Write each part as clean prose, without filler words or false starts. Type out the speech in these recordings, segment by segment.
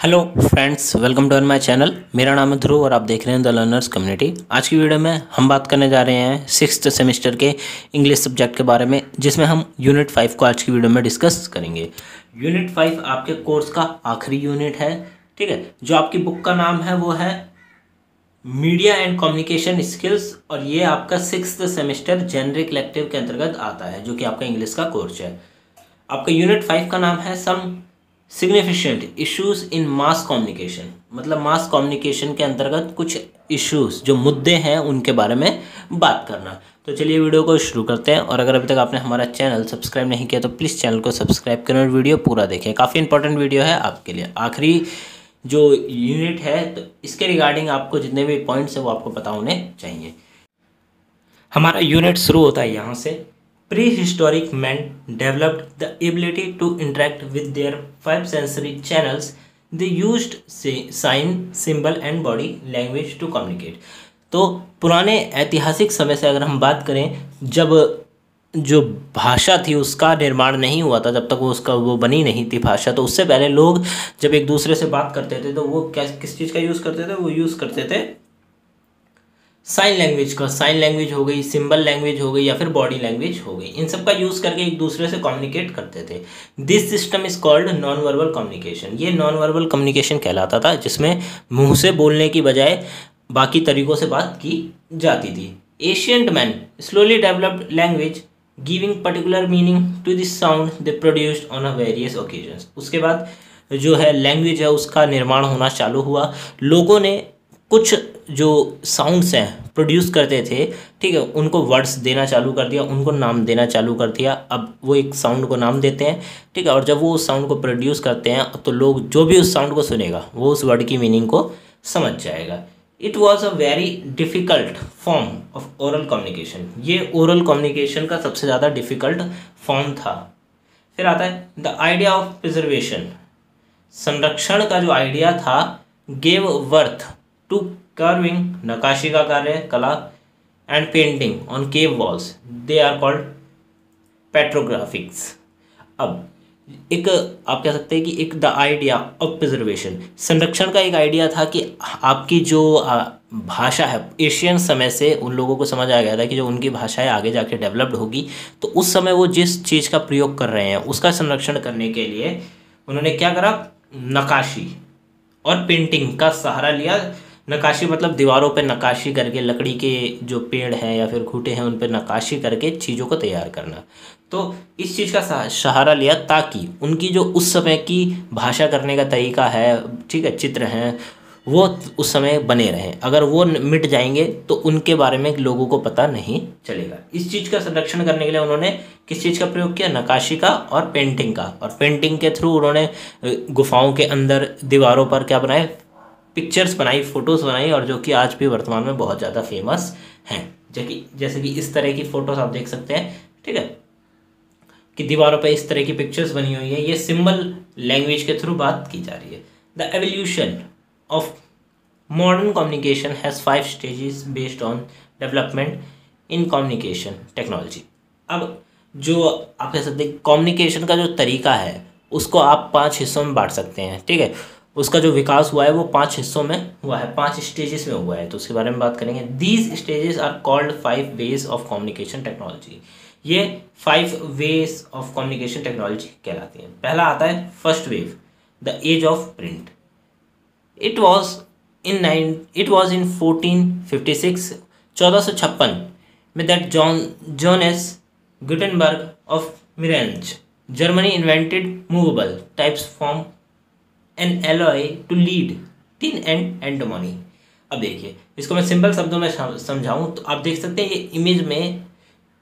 Hello friends, welcome to my channel. मेरा नाम है ध्रुव और आप देख रहे हैं द लर्नर्स कम्युनिटी। आज की वीडियो में हम बात करने जा रहे हैं 6th सेमेस्टर के इंग्लिश सब्जेक्ट के बारे में, जिसमें हम यूनिट 5 को आज की वीडियो में डिस्कस करेंगे। यूनिट 5 आपके कोर्स का आखिरी यूनिट है, ठीक है। जो आपकी बुक का नाम है वो है मीडिया एंड कम्युनिकेशन स्किल्स, और ये आपका 6th सेमेस्टर जेनरिक इलेक्टिव के अंतर्गत आता है, जो कि आपका इंग्लिश का कोर्स है। आपका यूनिट 5 का नाम है some significant issues in mass communication, मतलब मास कम्युनिकेशन के अंतर्गत कुछ इश्यूज जो मुद्दे हैं उनके बारे में बात करना। तो चलिए वीडियो को शुरू करते हैं। और अगर अभी तक आपने हमारा चैनल सब्सक्राइब नहीं किया तो प्लीज़ चैनल को सब्सक्राइब करें और वीडियो पूरा देखें। काफ़ी इंपॉर्टेंट वीडियो है आपके लिए। आखिरी जो यूनिट है तो इसके रिगार्डिंग आपको जितने भी पॉइंट्स हैं वो आपको पता होने चाहिए। हमारा यूनिट शुरू होता है यहाँ से। Prehistoric men developed the ability to interact with their 5 sensory channels. They used sign, symbol and body language to communicate. तो पुराने ऐतिहासिक समय से अगर हम बात करें, जब जो भाषा थी उसका निर्माण नहीं हुआ था, जब तक वो बनी नहीं थी भाषा, तो उससे पहले लोग जब एक दूसरे से बात करते थे तो वो किस चीज़ का यूज़ करते थे? वो यूज़ करते थे साइन लैंग्वेज का। साइन लैंग्वेज हो गई, सिंबल लैंग्वेज हो गई, या फिर बॉडी लैंग्वेज हो गई। इन सब का यूज़ करके एक दूसरे से कम्युनिकेट करते थे। This system is called non verbal communication. ये नॉन वर्बल कम्युनिकेशन कहलाता था, जिसमें मुंह से बोलने की बजाय बाकी तरीक़ों से बात की जाती थी। Ancient man slowly developed language giving particular meaning to this sound they produced on a various occasions. उसके बाद जो है लैंग्वेज है उसका निर्माण होना चालू हुआ। लोगों ने कुछ जो साउंड्स हैं प्रोड्यूस करते थे, ठीक है, उनको वर्ड्स देना चालू कर दिया, उनको नाम देना चालू कर दिया। अब वो एक साउंड को नाम देते हैं, ठीक है, और जब वो उस साउंड को प्रोड्यूस करते हैं तो लोग जो भी उस साउंड को सुनेगा वो उस वर्ड की मीनिंग को समझ जाएगा। It was a very difficult form of oral communication. ये ओरल कम्युनिकेशन का सबसे ज़्यादा डिफ़िकल्ट फॉर्म था। फिर आता है द आइडिया ऑफ प्रिजर्वेशन। संरक्षण का जो आइडिया था, गेव वर्थ टू कार्विंग, नक्काशी का कार्य, कला, and painting on cave walls, they are called petrographics. अब एक आप कह सकते हैं कि एक द आइडिया ऑफ प्रिजर्वेशन, संरक्षण का एक आइडिया था कि आपकी जो भाषा है, एशियन समय से उन लोगों को समझ आ गया था कि जो उनकी भाषाएं आगे जाके डेवलप्ड होगी, तो उस समय वो जिस चीज़ का प्रयोग कर रहे हैं उसका संरक्षण करने के लिए उन्होंने क्या करा? नक्काशी और पेंटिंग का सहारा लिया। नक्काशी मतलब दीवारों पर नक्काशी करके, लकड़ी के जो पेड़ हैं या फिर खूंटे हैं उन पर नक्काशी करके चीज़ों को तैयार करना। तो इस चीज़ का सहारा लिया ताकि उनकी जो उस समय की भाषा करने का तरीका है, ठीक है, चित्र हैं, वो उस समय बने रहें। अगर वो मिट जाएंगे तो उनके बारे में लोगों को पता नहीं चलेगा। इस चीज़ का संरक्षण करने के लिए उन्होंने किस चीज़ का प्रयोग किया? नक्काशी का और पेंटिंग का। और पेंटिंग के थ्रू उन्होंने गुफाओं के अंदर दीवारों पर क्या बनाए? पिक्चर्स बनाई, फ़ोटोज़ बनाई, और जो कि आज भी वर्तमान में बहुत ज़्यादा फेमस हैं। जैसे कि इस तरह की फ़ोटोज़ आप देख सकते हैं, ठीक है, कि दीवारों पे इस तरह की पिक्चर्स बनी हुई है। ये सिंबल लैंग्वेज के थ्रू बात की जा रही है। The evolution of modern communication has 5 stages based on development in communication technology. अब जो आप कह सकते हैं कम्युनिकेशन का जो तरीका है उसको आप 5 हिस्सों में बांट सकते हैं, ठीक है। उसका जो विकास हुआ है वो 5 हिस्सों में हुआ है, 5 स्टेजेस में हुआ है, तो उसके बारे में बात करेंगे। These stages are called 5 waves of communication technology. ये 5 वेज ऑफ कम्युनिकेशन टेक्नोलॉजी कहलाती हैं। पहला आता है first wave, the age of print. It was in 1456, 1456 में that Johannes Gutenberg of Mainz, Germany invented movable types form an alloy to lead tin and antimony. अब देखिए, इसको मैं सिंपल शब्दों में समझाऊं तो आप देख सकते हैं ये इमेज में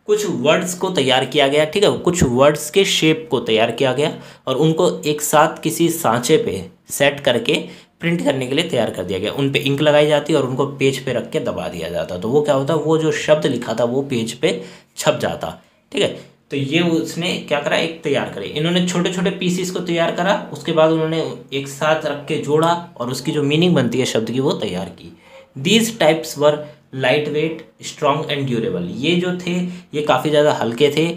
कुछ वर्ड्स को तैयार किया गया, ठीक है, कुछ वर्ड्स के शेप को तैयार किया गया और उनको एक साथ किसी सांचे पे सेट करके प्रिंट करने के लिए तैयार कर दिया गया। उन पे इंक लगाई जाती और उनको पेज पे रख के दबा दिया जाता, तो वो क्या होता, वो जो शब्द लिखा था वो पेज पे छप जाता, ठीक है। तो ये उसने क्या करा? एक तैयार करे। इन्होंने छोटे छोटे पीसीस को तैयार करा, उसके बाद उन्होंने एक साथ रख के जोड़ा और उसकी जो मीनिंग बनती है शब्द की वो तैयार की। These types were light weight, strong and durable. ये जो थे ये काफ़ी ज़्यादा हल्के थे,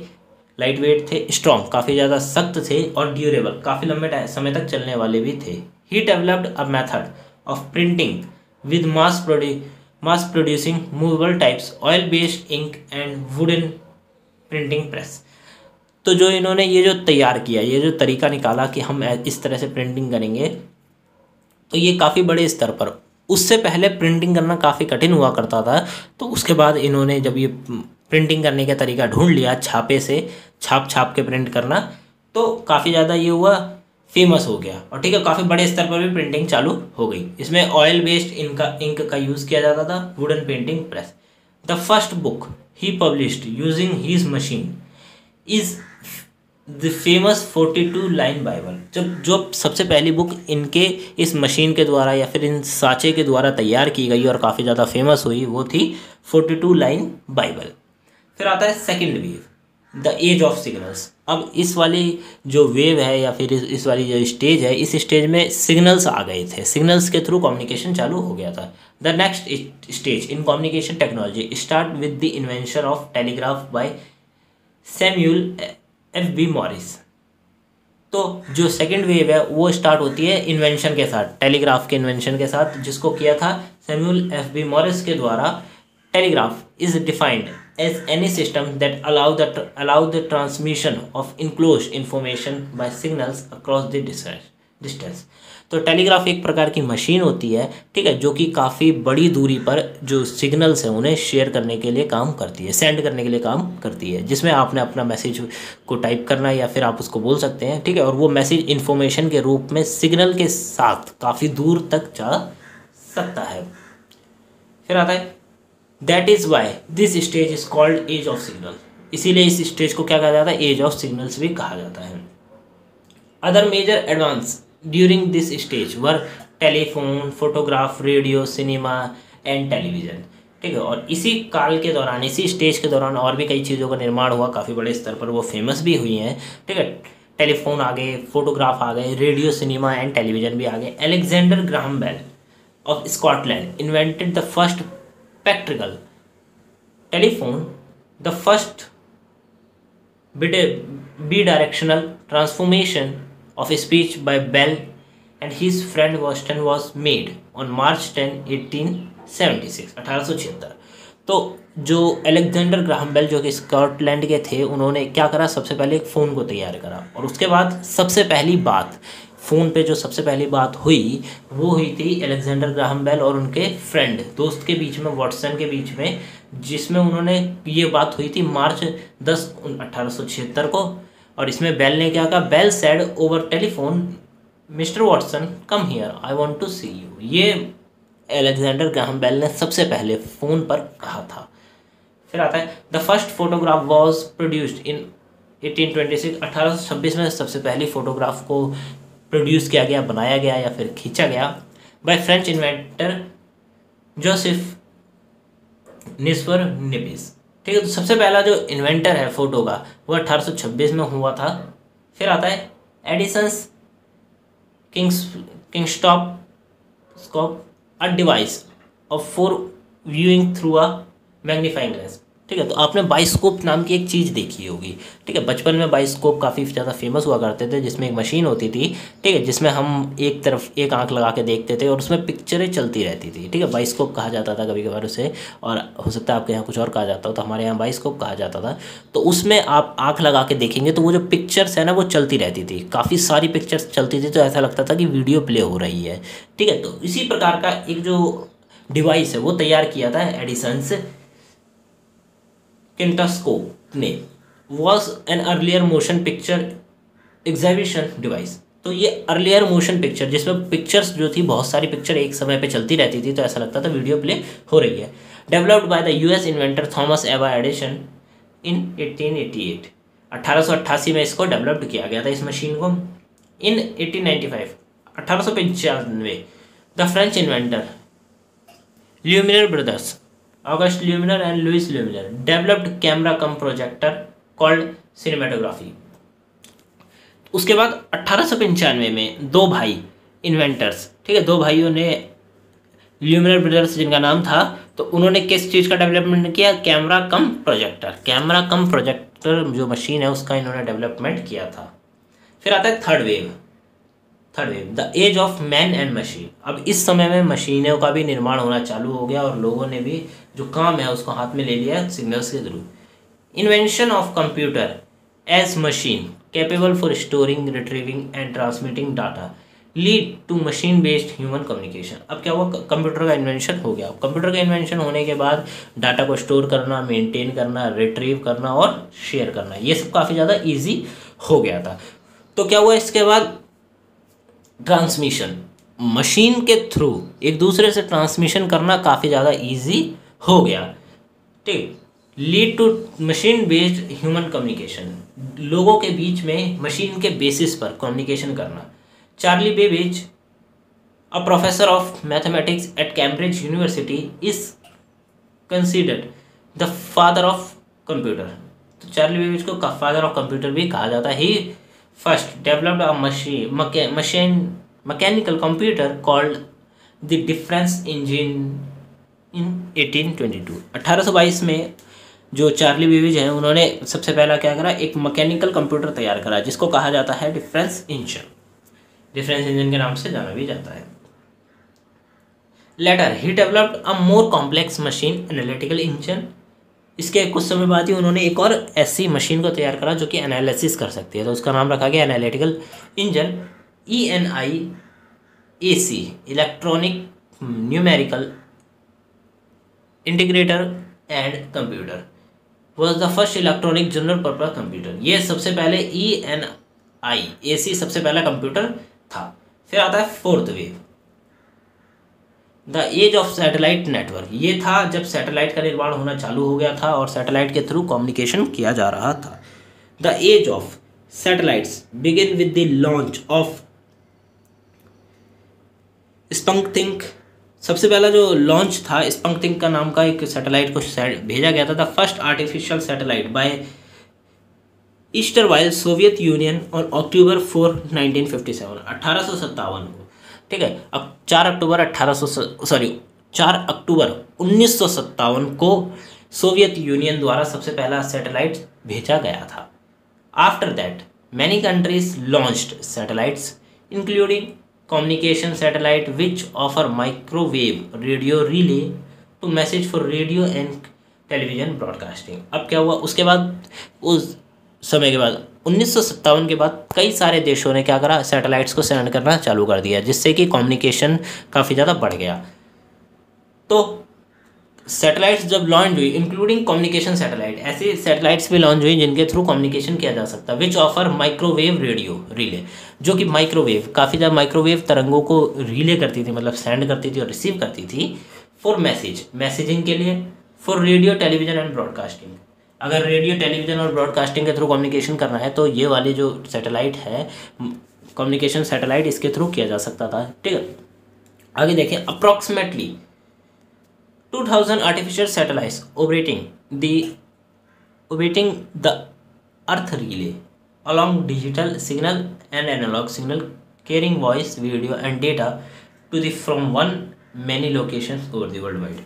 लाइट वेट थे, स्ट्रॉन्ग काफ़ी ज़्यादा सख्त थे, और ड्यूरेबल काफ़ी लंबे समय तक चलने वाले भी थे। He developed a method of printing with mass producing movable types, oil based ink and wooden printing press. तो जो इन्होंने ये जो तैयार किया, ये जो तरीका निकाला कि हम इस तरह से प्रिंटिंग करेंगे, तो ये काफ़ी बड़े स्तर पर, उससे पहले प्रिंटिंग करना काफ़ी कठिन हुआ करता था। तो उसके बाद इन्होंने जब ये प्रिंटिंग करने का तरीका ढूंढ लिया, छापे से छाप के प्रिंट करना, तो काफ़ी ज़्यादा ये हुआ, फेमस हो गया, और ठीक है काफ़ी बड़े स्तर पर भी प्रिंटिंग चालू हो गई। इसमें ऑयल बेस्ड इंक का यूज़ किया जाता था, wooden painting press. The first book he published using his machine is the famous 42 line Bible. जो सबसे पहली बुक इनके इस मशीन के द्वारा या फिर इन साँचे के द्वारा तैयार की गई और काफ़ी ज़्यादा फेमस हुई, वो थी 42 लाइन बाइबल। फिर आता है second wave, the age of signals. अब इस वाली जो वेव है या फिर इस वाली जो स्टेज है, इस स्टेज में सिग्नल्स आ गए थे, सिग्नल्स के थ्रू कम्युनिकेशन चालू हो गया था। The next stage in communication technology start with the invention of telegraph by Samuel F.B. Morris. तो जो सेकंड वेव है वो स्टार्ट होती है इन्वेंशन के साथ, टेलीग्राफ के इन्वेंशन के साथ, जिसको किया था सैमुअल F.B. मॉरिस के द्वारा। Telegraph is defined as any system that allow the transmission of enclosed information by signals across the distance. तो टेलीग्राफ एक प्रकार की मशीन होती है, ठीक है, जो कि काफ़ी बड़ी दूरी पर जो सिग्नल्स हैं उन्हें शेयर करने के लिए काम करती है, सेंड करने के लिए काम करती है, जिसमें आपने अपना मैसेज को टाइप करना या फिर आप उसको बोल सकते हैं, ठीक है, और वो मैसेज इन्फॉर्मेशन के रूप में सिग्नल के साथ काफ़ी दूर तक जा सकता है। फिर आता है that is why this stage is called age of signal. इसीलिए इस स्टेज को क्या कहा जाता है, एज ऑफ सिग्नल्स भी कहा जाता है। Other major advance during this stage were telephone, photograph, radio, cinema and television, ठीक है। और इसी काल के दौरान, इसी स्टेज के दौरान और भी कई चीज़ों का निर्माण हुआ, काफ़ी बड़े स्तर पर वो फेमस भी हुई हैं, ठीक है। टेलीफोन आ गए, फोटोग्राफ आ गए, रेडियो, सिनेमा एंड टेलीविज़न भी आ गए। Alexander Graham Bell of Scotland invented the first practical telephone, the first bidirectional transformation of speech by Bell and his friend Watson was made on March 10, 1876 1876। तो जो Alexander Graham bell जो कि Scotland के थे, उन्होंने क्या करा, सबसे पहले एक फ़ोन को तैयार करा, और उसके बाद सबसे पहली बात फ़ोन पे जो सबसे पहली बात हुई वो हुई थी अलेक्जेंडर ग्राहम बेल और उनके फ्रेंड, दोस्त के बीच में, वॉटसन के बीच में, जिसमें उन्होंने ये बात हुई थी मार्च 10, 1876 को। और इसमें बेल ने क्या कहा, Bell said over telephone, mister Watson come here, I want to see you. ये अलेक्जेंडर ग्राहम बेल ने सबसे पहले फ़ोन पर कहा था। फिर आता है the first photograph was produced in 1826। 1826 में सबसे पहली फ़ोटोग्राफ को प्रोड्यूस किया गया, बनाया गया या फिर खींचा गया बाय फ्रेंच इन्वेंटर जोसेफ निस्फर निपिस, ठीक है। तो सबसे पहला जो इन्वेंटर है फोटो का वो 1826 में हुआ था। फिर आता है Edison's kinetoscope, a device of for viewing through a magnifying glass, ठीक है। तो आपने बाइस्कोप नाम की एक चीज़ देखी होगी, ठीक है। बचपन में बाइस्कोप काफ़ी ज़्यादा फेमस हुआ करते थे, जिसमें एक मशीन होती थी, ठीक है, जिसमें हम एक तरफ एक आंख लगा के देखते थे और उसमें पिक्चरें चलती रहती थी, ठीक है। बाइस्कोप कहा जाता था कभी कभार उसे, और हो सकता है आपके यहाँ कुछ और कहा जाता हो, तो हमारे यहाँ बाइस्कोप कहा जाता था। तो उसमें आप आँख लगा के देखेंगे तो वो जो पिक्चर्स है ना वो चलती रहती थी, काफ़ी सारी पिक्चर्स चलती थी, तो ऐसा लगता था कि वीडियो प्ले हो रही है, ठीक है। तो इसी प्रकार का एक जो डिवाइस है वो तैयार किया था एडिसन्स किंटस्कोप ने, was an earlier motion picture exhibition device. तो ये अर्लियर मोशन पिक्चर, जिसमें पिक्चर्स जो थी, बहुत सारी पिक्चर एक समय पे चलती रहती थी, तो ऐसा लगता था वीडियो प्ले हो रही है। Developed by the US inventor Thomas एवा एडिसन इन 1888। 1888 में इसको डेवलप्ड किया गया था, इस मशीन को। In 1895 1895 the French inventor Lumiere brothers Auguste Lumiere and Louis Lumiere developed camera cum projector called cinematography. उसके बाद 1895 में दो भाई इन्वेंटर्स, ठीक है, दो भाइयों ने, ल्यूमिनर ब्रदर्स जिनका नाम था तो उन्होंने किस चीज़ का डेवलपमेंट किया? Camera cum projector, camera cum projector जो मशीन है उसका इन्होंने डेवलपमेंट किया था। फिर आता है third wave, the age of man and machine. अब इस समय में मशीनों का भी निर्माण होना चालू हो गया और लोगों ने भी जो काम है उसको हाथ में ले लिया सिग्नल्स के थ्रू। Invention of computer as machine capable for storing, retrieving and transmitting data lead to machine based human communication. अब क्या हुआ? कंप्यूटर का इन्वेंशन हो गया। कंप्यूटर का इन्वेंशन होने के बाद डाटा को स्टोर करना, मेंटेन करना, रिट्रीव करना और शेयर करना, ये सब काफ़ी ज़्यादा इजी हो गया था। तो क्या हुआ इसके बाद? ट्रांसमिशन, मशीन के थ्रू एक दूसरे से ट्रांसमिशन करना काफ़ी ज़्यादा इजी हो गया। ठीक, lead to machine based human communication, लोगों के बीच में मशीन के बेसिस पर कम्युनिकेशन करना। Charlie Babbage, a professor of mathematics at Cambridge University, is considered the father of computer. तो चार्ली बेबेज को फादर ऑफ कंप्यूटर भी कहा जाता है। He first developed a mechanical computer called the difference engine in 1822। 1822 में जो Charlie Babbage हैं उन्होंने सबसे पहला क्या करा? एक मैकेनिकल कंप्यूटर तैयार करा जिसको कहा जाता है डिफरेंस इंजन। डिफरेंस इंजन के नाम से जाना भी जाता है। Later he developed a more complex machine analytical engine. इसके कुछ समय बाद ही उन्होंने एक और ऐसी मशीन को तैयार करा जो कि एनालिसिस कर सकती है, तो उसका नाम रखा गया analytical engine, ENIAC, electronic numerical integrator and computer, was the first electronic general purpose computer. ये सबसे पहले ENIAC सबसे पहला कंप्यूटर था। फिर आता है fourth wave, the age of satellite network. ये था जब सैटेलाइट का निर्माण होना चालू हो गया था और सैटेलाइट के थ्रू कम्युनिकेशन किया जा रहा था। The age of satellites begin with the launch of Sputnik. सबसे पहला जो लॉन्च था, स्पंगथिंक का नाम का एक सैटेलाइट को भेजा गया था। The first artificial satellite by easter while Soviet Union on October 4, 1957, 1857 को। ठीक है, अब 4 अक्टूबर 1957 को सोवियत यूनियन द्वारा सबसे पहला सैटेलाइट भेजा गया था। After that many countries launched satellites including communication satellite which offer microwave radio relay to message for radio and television broadcasting. अब क्या हुआ उसके बाद? उस समय के बाद 1957 के बाद कई सारे देशों ने क्या करा? सैटेलाइट्स को सेंड करना चालू कर दिया, जिससे कि कम्युनिकेशन काफ़ी ज़्यादा बढ़ गया। तो सैटेलाइट्स जब लॉन्च हुई, इंक्लूडिंग कम्युनिकेशन सैटेलाइट, ऐसे सैटेलाइट्स भी लॉन्च हुई जिनके थ्रू कम्युनिकेशन किया जा सकता, विच ऑफर माइक्रोवेव रेडियो रिले, जो कि माइक्रोवेव काफ़ी ज़्यादा माइक्रोवेव तरंगों को रिले करती थी, मतलब सेंड करती थी और रिसीव करती थी फॉर मैसेजिंग के लिए, for radio television and broadcasting. अगर रेडियो टेलीविजन और ब्रॉडकास्टिंग के थ्रू कम्युनिकेशन करना है तो ये वाले जो सैटेलाइट है, कम्युनिकेशन सैटेलाइट, इसके थ्रू किया जा सकता था। ठीक है, आगे देखें। Approximately 2000 artificial satellites operating the earth relay along digital signal and analog signal carrying voice, video and data to the from one many locations over the world wide।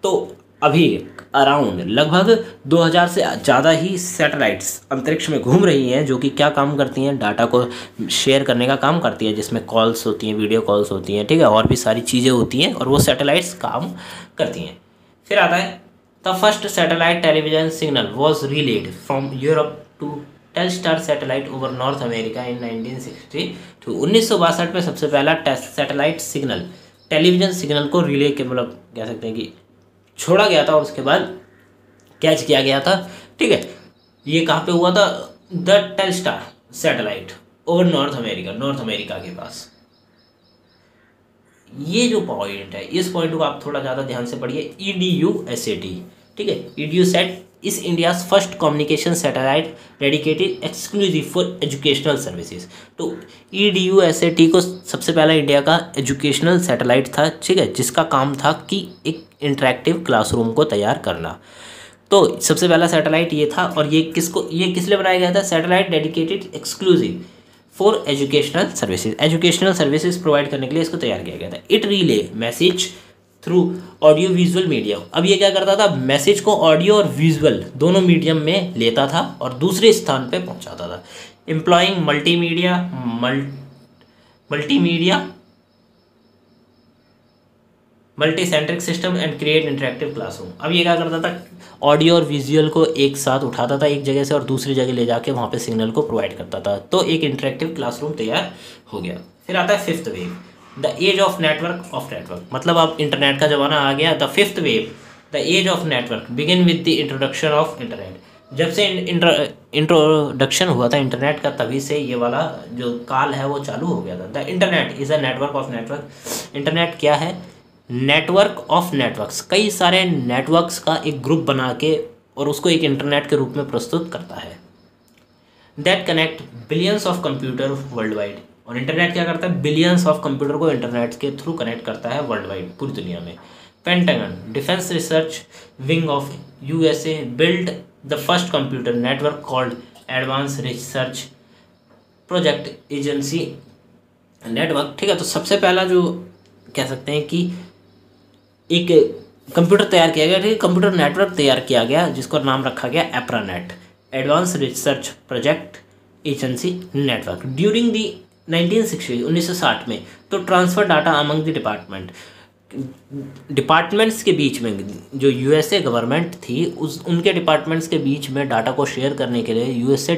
तो अभी अराउंड लगभग 2000 से ज़्यादा ही सैटेलाइट्स अंतरिक्ष में घूम रही हैं, जो कि क्या काम करती हैं? डाटा को शेयर करने का काम करती है, जिसमें कॉल्स होती हैं, वीडियो कॉल्स होती हैं, ठीक है, और भी सारी चीज़ें होती हैं, और वो सैटेलाइट्स काम करती हैं। फिर आता है the first satellite television signal was relayed from Europe to Telstar satellite over North America in 1962। 1962 में सबसे पहला सैटेलाइट सिग्नल, टेलीविजन सिग्नल को रिले के, मतलब कह सकते हैं कि छोड़ा गया था और उसके बाद कैच किया गया था। ठीक है, ये कहाँ पे हुआ था? The Telstar satellite over North America के पास। ये जो पॉइंट है, इस पॉइंट को आप थोड़ा ज़्यादा ध्यान से पढ़िए। EDUSAT, ठीक है, EDUSAT इस India's first communication satellite dedicated exclusive for educational services. तो EDUSAT को सबसे पहला इंडिया का एजुकेशनल सैटेलाइट था, ठीक है, जिसका काम था कि एक इंटरेक्टिव क्लासरूम को तैयार करना। तो सबसे पहला सैटेलाइट ये था, और ये किस लिए बनाया गया था? Satellite dedicated exclusive for educational services, educational services provide करने के लिए इसको तैयार किया गया था। It relay message through audio visual medium. अब ये क्या करता था, मैसेज को ऑडियो और विजुअल दोनों मीडियम में लेता था और दूसरे स्थान पे पहुंचाता था। Employing multimedia multicentric system and create interactive classroom. अब ये क्या करता था, ऑडियो और विजुअल को एक साथ उठाता था एक जगह से और दूसरी जगह ले जाके वहाँ पे सिग्नल को प्रोवाइड करता था, तो एक इंटरेक्टिव क्लासरूम तैयार हो गया। फिर आता है fifth wave, the age of network. मतलब अब इंटरनेट का ज़माना आ गया। The fifth wave, the age of network begin with the introduction of internet. जब से इंट्रोडक्शन हुआ था इंटरनेट का, तभी से ये वाला जो काल है वो चालू हो गया था। The internet is a network of network. Internet क्या है, नेटवर्क ऑफ नेटवर्क्स, कई सारे नेटवर्क्स का एक ग्रुप बना के और उसको एक इंटरनेट के रूप में प्रस्तुत करता है। That connect billions of computer world wide. और इंटरनेट क्या करता है, बिलियंस ऑफ कंप्यूटर को इंटरनेट के थ्रू कनेक्ट करता है वर्ल्ड वाइड, पूरी दुनिया में। Pentagon, defence research wing of USA, build the first computer network called advance research project agency network. ठीक है, तो सबसे पहला जो कह सकते हैं कि एक कंप्यूटर तैयार किया गया, ठीक है, कंप्यूटर नेटवर्क तैयार किया गया जिसको नाम रखा गया ARPANET, advance research project agency network. During the 1960 में तो transfer data among the departments के बीच में, जो यूएसए गवर्नमेंट थी उनके डिपार्टमेंट्स के बीच में डाटा को शेयर करने के लिए यूएसए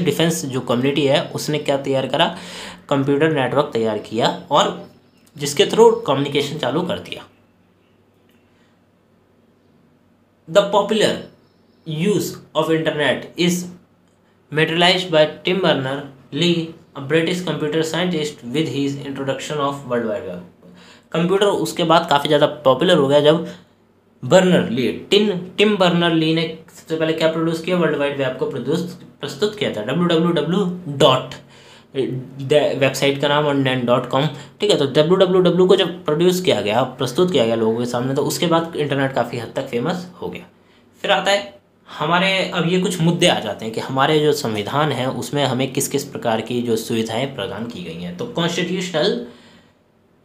डिफेंस जो कम्युनिटी है उसने क्या तैयार करा, कंप्यूटर नेटवर्क तैयार किया और जिसके थ्रू कम्युनिकेशन चालू कर दिया। The popular use of internet is materialised by Tim Berners-Lee, a British computer scientist, with his introduction of World Wide Web. Computer उसके बाद काफ़ी ज़्यादा पॉपुलर हो गया जब टिम बर्नर-ली ने सबसे पहले क्या प्रोड्यूस किया, वर्ल्ड वाइड वेब को प्रस्तुत किया था। www. वेबसाइट का नाम और .com। ठीक है, तो www को जब प्रस्तुत किया गया लोगों के सामने, तो उसके बाद इंटरनेट काफ़ी हद तक फेमस हो गया। फिर आता है हमारे, अब ये कुछ मुद्दे आ जाते हैं कि हमारे जो संविधान है उसमें हमें किस किस प्रकार की जो सुविधाएं प्रदान की गई हैं। तो constitutional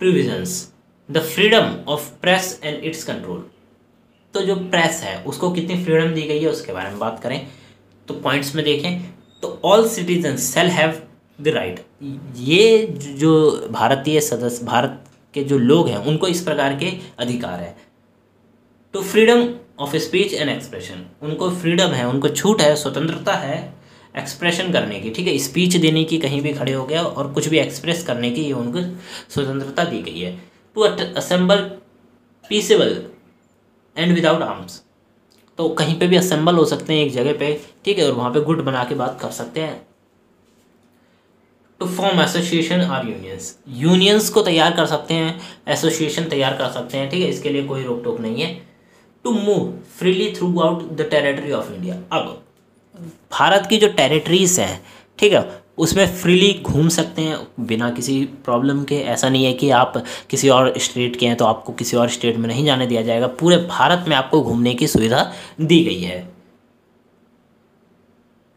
provisions, the freedom of press and it's control. तो जो प्रेस है उसको कितनी फ्रीडम दी गई है उसके बारे में बात करें तो पॉइंट्स में देखें तो all citizens shall have the right. ये जो भारत के जो लोग हैं उनको इस प्रकार के अधिकार है। To freedom of speech and expression, उनको फ्रीडम है, उनको छूट है, स्वतंत्रता है एक्सप्रेशन करने की। ठीक है, स्पीच देने की, कहीं भी खड़े हो गया और कुछ भी एक्सप्रेस करने की, ये उनको स्वतंत्रता दी गई है। To assemble peaceable and without arms, तो कहीं पे भी असेंबल हो सकते हैं एक जगह पे, ठीक है, और वहाँ पे गुट बना के बात कर सकते हैं। टू फॉर्म एसोसिएशन और यूनियंस को तैयार कर सकते हैं, एसोसिएशन तैयार कर सकते हैं। ठीक है, इसके लिए कोई रोक टोक नहीं है। To move freely throughout the territory of India. अब भारत की जो टेरिटरीज हैं, ठीक है, उसमें फ्रीली घूम सकते हैं बिना किसी प्रॉब्लम के। ऐसा नहीं है कि आप किसी और स्टेट के हैं तो आपको किसी और स्टेट में नहीं जाने दिया जाएगा, पूरे भारत में आपको घूमने की सुविधा दी गई है।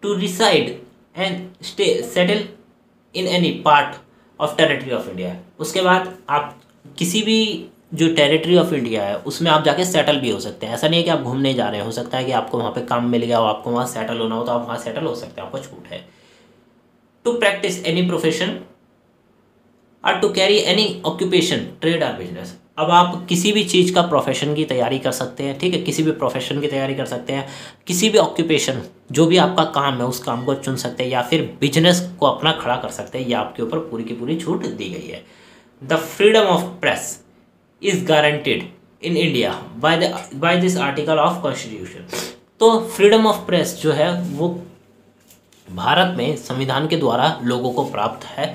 To reside and stay settle in any part of territory of India. उसके बाद आप किसी भी जो टेरिटरी ऑफ इंडिया है उसमें आप जाके सेटल भी हो सकते हैं। ऐसा नहीं है कि आप घूमने जा रहे हैं, हो सकता है कि आपको वहाँ पे काम मिल गया हो, आपको वहाँ सेटल होना हो तो आप वहाँ सेटल हो सकते हैं, आपको छूट है। टू प्रैक्टिस एनी प्रोफेशन और to carry any occupation, trade और बिजनेस। अब आप किसी भी चीज़ का प्रोफेशन की तैयारी कर सकते हैं। ठीक है, किसी भी प्रोफेशन की तैयारी कर सकते हैं, किसी भी ऑक्यूपेशन, जो भी आपका काम है उस काम को चुन सकते हैं, या फिर बिजनेस को अपना खड़ा कर सकते हैं। ये आपके ऊपर पूरी की पूरी छूट दी गई है। The freedom of press is guaranteed in India by this article of constitution. तो फ्रीडम ऑफ प्रेस जो है वो भारत में संविधान के द्वारा लोगों को प्राप्त है।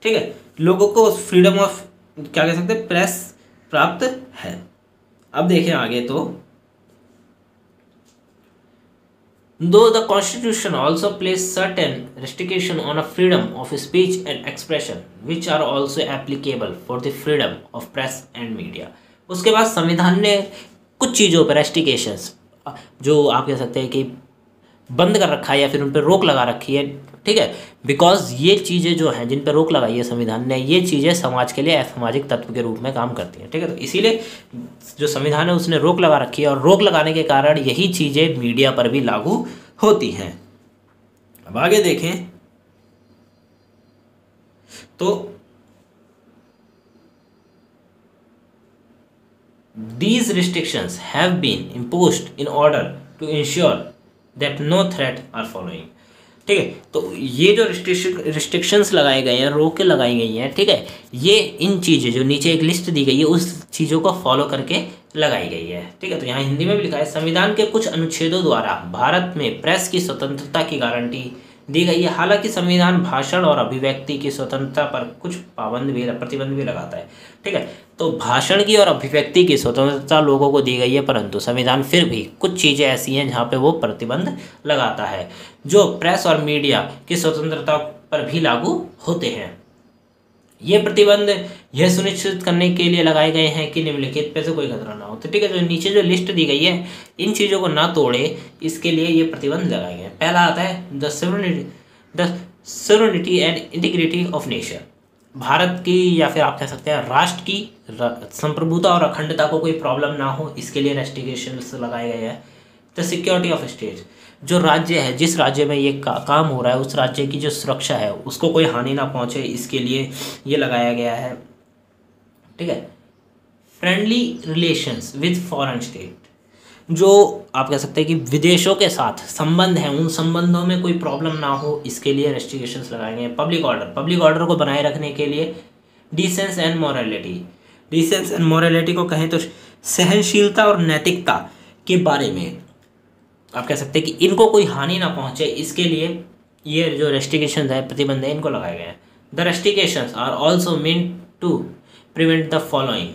ठीक है, लोगों को फ्रीडम ऑफ क्या कह सकते हैं, प्रेस प्राप्त है। अब देखें आगे तो दो the constitution also place certain restriction on a freedom of speech and expression which are also applicable for the freedom of press and media. उसके बाद संविधान ने कुछ चीज़ों पर रेस्ट्रिकेशंस, जो आप कह सकते हैं कि बंद कर रखा है या फिर उन पर रोक लगा रखी है, ठीक है, बिकॉज ये चीज़ें जो हैं जिन पर रोक लगाई है संविधान ने, ये चीज़ें समाज के लिए असामाजिक तत्व के रूप में काम करती हैं, ठीक है। तो इसीलिए जो संविधान है उसने रोक लगा रखी है, और रोक लगाने के कारण यही चीज़ें मीडिया पर भी लागू होती हैं। अब आगे देखें तो these restrictions have been imposed in order to ensure that no threat are following, ठीक है। तो ये जो रिस्ट्रिक्शंस लगाए गए हैं, रोकें लगाई गई हैं, ठीक है, ये इन चीज़ें जो नीचे एक लिस्ट दी गई है उस चीज़ों को फॉलो करके लगाई गई है, ठीक है। तो यहाँ हिंदी में भी लिखा है, संविधान के कुछ अनुच्छेदों द्वारा भारत में प्रेस की स्वतंत्रता की गारंटी दी गई है। हालांकि संविधान भाषण और अभिव्यक्ति की स्वतंत्रता पर कुछ प्रतिबंध भी लगाता है, ठीक है। तो भाषण की और अभिव्यक्ति की स्वतंत्रता लोगों को दी गई है, परंतु संविधान फिर भी कुछ चीज़ें ऐसी हैं जहाँ पे वो प्रतिबंध लगाता है, जो प्रेस और मीडिया की स्वतंत्रता पर भी लागू होते हैं। ये प्रतिबंध यह सुनिश्चित करने के लिए लगाए गए हैं कि निम्नलिखित पे से कोई खतरा ना हो। तो ठीक है, जो नीचे जो लिस्ट दी गई है इन चीज़ों को ना तोड़े, इसके लिए ये प्रतिबंध लगाए गए हैं। पहला आता है the sovereignty and integrity of nation, Bharat की या फिर आप कह सकते हैं राष्ट्र की संप्रभुता और अखंडता को कोई प्रॉब्लम ना हो, इसके लिए रेस्ट्रिक्शंस लगाए गए हैं। द सिक्योरिटी ऑफ स्टेट, जो राज्य है जिस राज्य में ये काम हो रहा है उस राज्य की जो सुरक्षा है उसको कोई हानि ना पहुंचे, इसके लिए ये लगाया गया है, ठीक है। Friendly relations with foreign state, जो आप कह सकते हैं कि विदेशों के साथ संबंध हैं, उन संबंधों में कोई प्रॉब्लम ना हो, इसके लिए रेस्ट्रिक्शंस लगाए गए हैं। पब्लिक ऑर्डर को बनाए रखने के लिए डिसेंस एंड मोरालिटी को कहें तो सहनशीलता और नैतिकता के बारे में आप कह सकते हैं कि इनको कोई हानि ना पहुंचे, इसके लिए ये जो रेस्ट्रिक्शंस है, प्रतिबंध है, इनको लगाए गए हैं। The restrictions are also mean to prevent the following,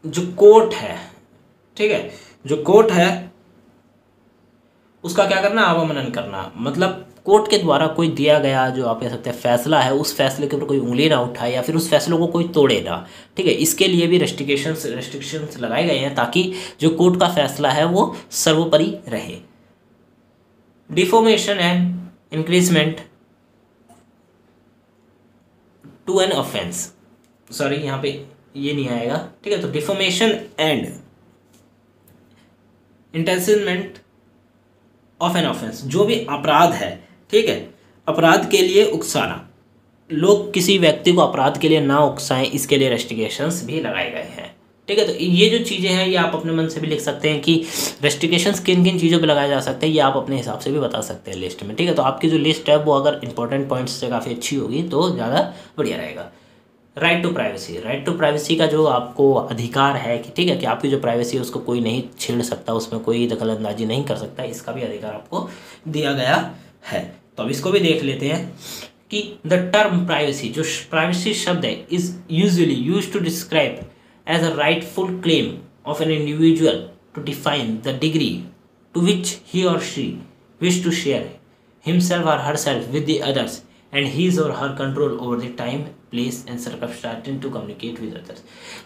जो कोर्ट है, ठीक है, जो कोर्ट है उसका क्या करना, अवमानन करना, मतलब कोर्ट के द्वारा कोई दिया गया जो आप कह सकते हैं फैसला है, उस फैसले के ऊपर कोई उंगली ना उठाए या फिर उस फैसलों को कोई तोड़े ना, ठीक है। इसके लिए भी रेस्ट्रिक्शंस लगाए गए हैं ताकि जो कोर्ट का फैसला है वो सर्वोपरि रहे। Deformation and incitement to an offence, sorry यहाँ पे ये नहीं आएगा, ठीक है। तो deformation and incitement of an offence, जो भी अपराध है, ठीक है, अपराध के लिए उकसाना, लोग किसी व्यक्ति को अपराध के लिए ना उकसाएं, इसके लिए रेस्ट्रिक्शंस भी लगाए गए हैं, ठीक है। तो ये जो चीज़ें हैं ये आप अपने मन से भी लिख सकते हैं कि रेस्ट्रिक्शंस किन किन चीज़ों पे लगाए जा सकते हैं, ये आप अपने हिसाब से भी बता सकते हैं लिस्ट में, ठीक है। तो आपकी जो लिस्ट है वो अगर इंपॉर्टेंट पॉइंट्स से काफ़ी अच्छी होगी तो ज़्यादा बढ़िया रहेगा। राइट टू प्राइवेसी का जो आपको अधिकार है कि ठीक है कि आपकी जो प्राइवेसी है उसको कोई नहीं छेड़ सकता, उसमें कोई दखल अंदाजी नहीं कर सकता, इसका भी अधिकार आपको दिया गया है। तो अब इसको भी देख लेते हैं कि द टर्म प्राइवेसी, जो प्राइवेसी शब्द है, is usually used to describe as a rightful claim of an individual to define the degree to which he और she wish to share himself और herself with the others and his or her control over the time, place and circumstances to communicate with others।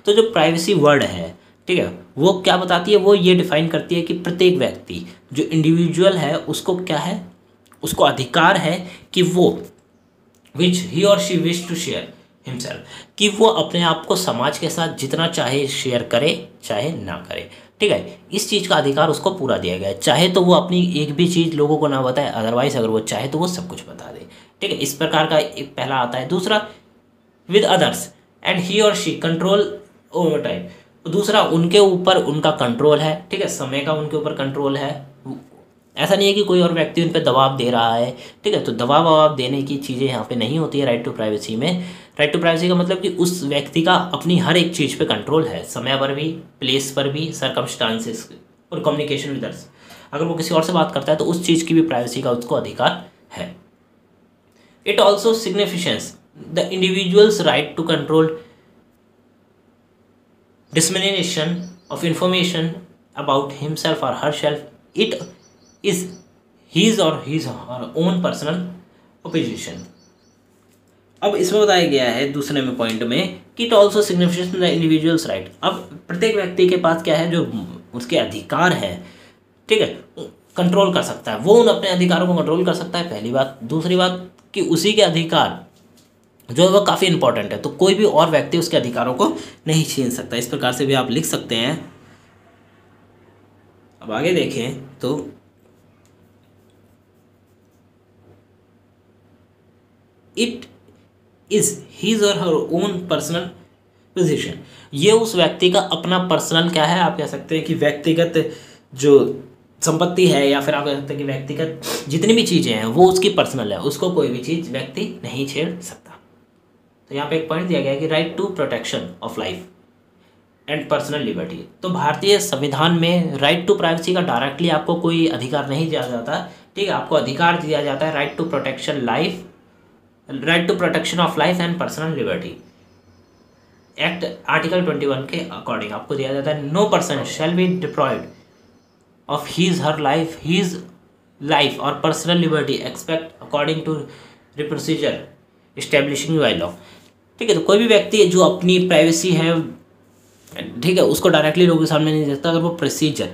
तो जो privacy word है, ठीक है, वो क्या बताती है, वो ये डिफाइन करती है कि प्रत्येक व्यक्ति जो इंडिविजुअल है उसको क्या है, उसको अधिकार है कि वो विच ही और she wish to share himself, कि वो अपने आप को समाज के साथ जितना चाहे शेयर करे चाहे ना करे, ठीक है। इस चीज़ का अधिकार उसको पूरा दिया गया है, चाहे तो वो अपनी एक भी चीज़ लोगों को ना बताए, अदरवाइज अगर वो चाहे तो वो सब कुछ बता दे, ठीक है। इस प्रकार का एक पहला आता है। दूसरा विद अदर्स एंड ही और शी कंट्रोल ओवर टाइम, दूसरा उनके ऊपर उनका कंट्रोल है, ठीक है, समय का उनके ऊपर कंट्रोल है। ऐसा नहीं है कि कोई और व्यक्ति उन पर दबाव दे रहा है, ठीक है, तो दबाव देने की चीज़ें यहाँ पे नहीं होती है राइट टू प्राइवेसी में। राइट टू प्राइवेसी का मतलब कि उस व्यक्ति का अपनी हर एक चीज़ पे कंट्रोल है, समय पर भी, प्लेस पर भी, सर्कमस्टांसेस और कम्युनिकेशन विद अदर्स। अगर वो किसी और से बात करता है तो उस चीज़ की भी प्राइवेसी का उसको अधिकार है। It also signifies the individual's right to control dissemination of information about himself or herself. It is his or her own personal opinion। अब इसमें बताया गया है दूसरे में पॉइंट में कि it also significance the individuals right. अब प्रत्येक व्यक्ति के पास क्या है, जो उसके अधिकार है, ठीक है, कंट्रोल कर सकता है, वो उन अपने अधिकारों को कंट्रोल कर सकता है, पहली बात। दूसरी बात कि उसी के अधिकार जो है वो काफ़ी इंपॉर्टेंट है, तो कोई भी और व्यक्ति उसके अधिकारों को नहीं छीन सकता। इस प्रकार से भी आप लिख सकते हैं। अब आगे देखें तो इट इज हिज और हर ओन पर्सनल पोजीशन, ये उस व्यक्ति का अपना पर्सनल क्या है, आप कह सकते हैं कि व्यक्तिगत जो संपत्ति है, या फिर आप कह सकते हैं कि व्यक्तिगत जितनी भी चीज़ें हैं वो उसकी पर्सनल है, उसको कोई भी चीज़ व्यक्ति नहीं छेड़ सकता। तो यहाँ पे एक पॉइंट दिया गया है कि right to protection of life and personal liberty. तो भारतीय संविधान में राइट टू प्राइवेसी का डायरेक्टली आपको कोई अधिकार नहीं दिया जाता, ठीक है, आपको अधिकार दिया जाता है right to protection life, right to protection of life and personal liberty. Act article 21 के अकॉर्डिंग आपको दिया जाता है no person shall be deprived of his her life और personal liberty expect according to the procedure establishing by law. ठीक है, तो कोई भी व्यक्ति जो अपनी प्राइवेसी है, ठीक है, उसको डायरेक्टली लोगों के सामने नहीं देता, अगर वो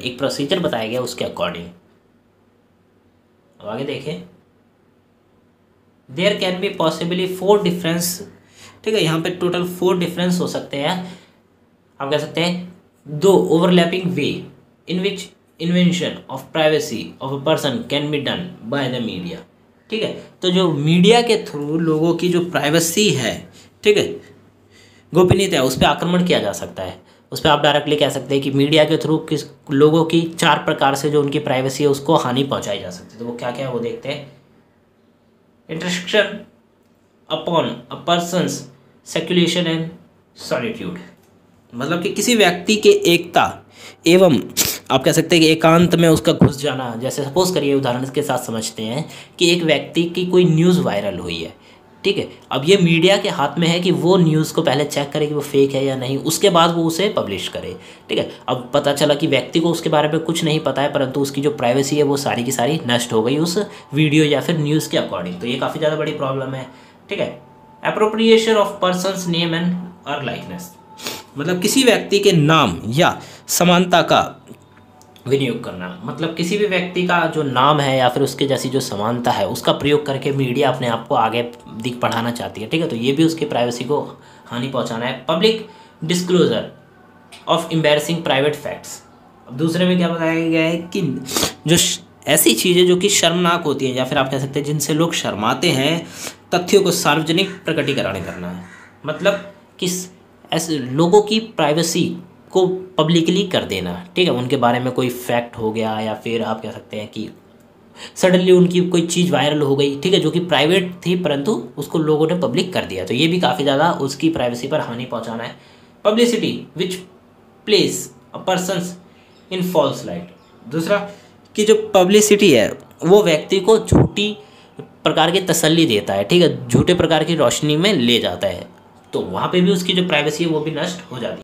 एक प्रोसीजर बताया गया उसके अकॉर्डिंग। अब आगे देखें, there can be possibly 4 difference, ठीक है, यहाँ पे टोटल 4 डिफरेंस हो सकते हैं। आप कह सकते हैं 2 overlapping way in which invention of privacy of a person can be done by the media. ठीक है, तो जो मीडिया के थ्रू लोगों की जो प्राइवेसी है, ठीक है, गोपनीयता है, उस पर आक्रमण किया जा सकता है। उस पर आप डायरेक्टली कह सकते हैं कि मीडिया के थ्रू किस लोगों की 4 प्रकार से जो उनकी प्राइवेसी है उसको हानि पहुंचाई जा सकती है। तो वो क्या क्या है वो देखते हैं। Intrusion upon a person's seclusion and solitude, मतलब कि किसी व्यक्ति के एकता एवं आप कह सकते हैं कि एकांत में उसका घुस जाना। जैसे सपोज करिए, उदाहरण के साथ समझते हैं कि एक व्यक्ति की कोई न्यूज़ वायरल हुई है, ठीक है, अब ये मीडिया के हाथ में है कि वो न्यूज़ को पहले चेक करे कि वो फेक है या नहीं, उसके बाद वो उसे पब्लिश करे। ठीक है, अब पता चला कि व्यक्ति को उसके बारे में कुछ नहीं पता है, परंतु उसकी जो प्राइवेसी है वो सारी की सारी नष्ट हो गई उस वीडियो या फिर न्यूज़ के अकॉर्डिंग। तो ये काफ़ी ज़्यादा बड़ी प्रॉब्लम है। ठीक है, appropriation of persons name and और लाइकनेस, मतलब किसी व्यक्ति के नाम या समानता का विनियोग करना, मतलब किसी भी व्यक्ति का जो नाम है या फिर उसके जैसी जो समानता है उसका प्रयोग करके मीडिया अपने आप को आगे दिख बढ़ाना चाहती है। ठीक है, तो ये भी उसकी प्राइवेसी को हानि पहुंचाना है। Public disclosure of embarrassing private facts, अब दूसरे में क्या बताया गया है कि जो ऐसी चीज़ें जो कि शर्मनाक होती हैं या फिर आप कह सकते हैं जिनसे लोग शर्माते हैं, तथ्यों को सार्वजनिक प्रकटीकरण करना है, मतलब किस ऐसे लोगों की प्राइवेसी को पब्लिकली कर देना। ठीक है, उनके बारे में कोई फैक्ट हो गया या फिर आप कह सकते हैं कि सडनली उनकी कोई चीज़ वायरल हो गई, ठीक है, जो कि प्राइवेट थी परंतु उसको लोगों ने पब्लिक कर दिया, तो ये भी काफ़ी ज़्यादा उसकी प्राइवेसी पर हानि पहुंचाना है। Publicity which place a persons in false light, दूसरा कि जो पब्लिसिटी है वो व्यक्ति को झूठी प्रकार की तसल्ली देता है, ठीक है, झूठे प्रकार की रोशनी में ले जाता है, तो वहाँ पे भी उसकी जो प्राइवेसी है वो भी नष्ट हो जाती है।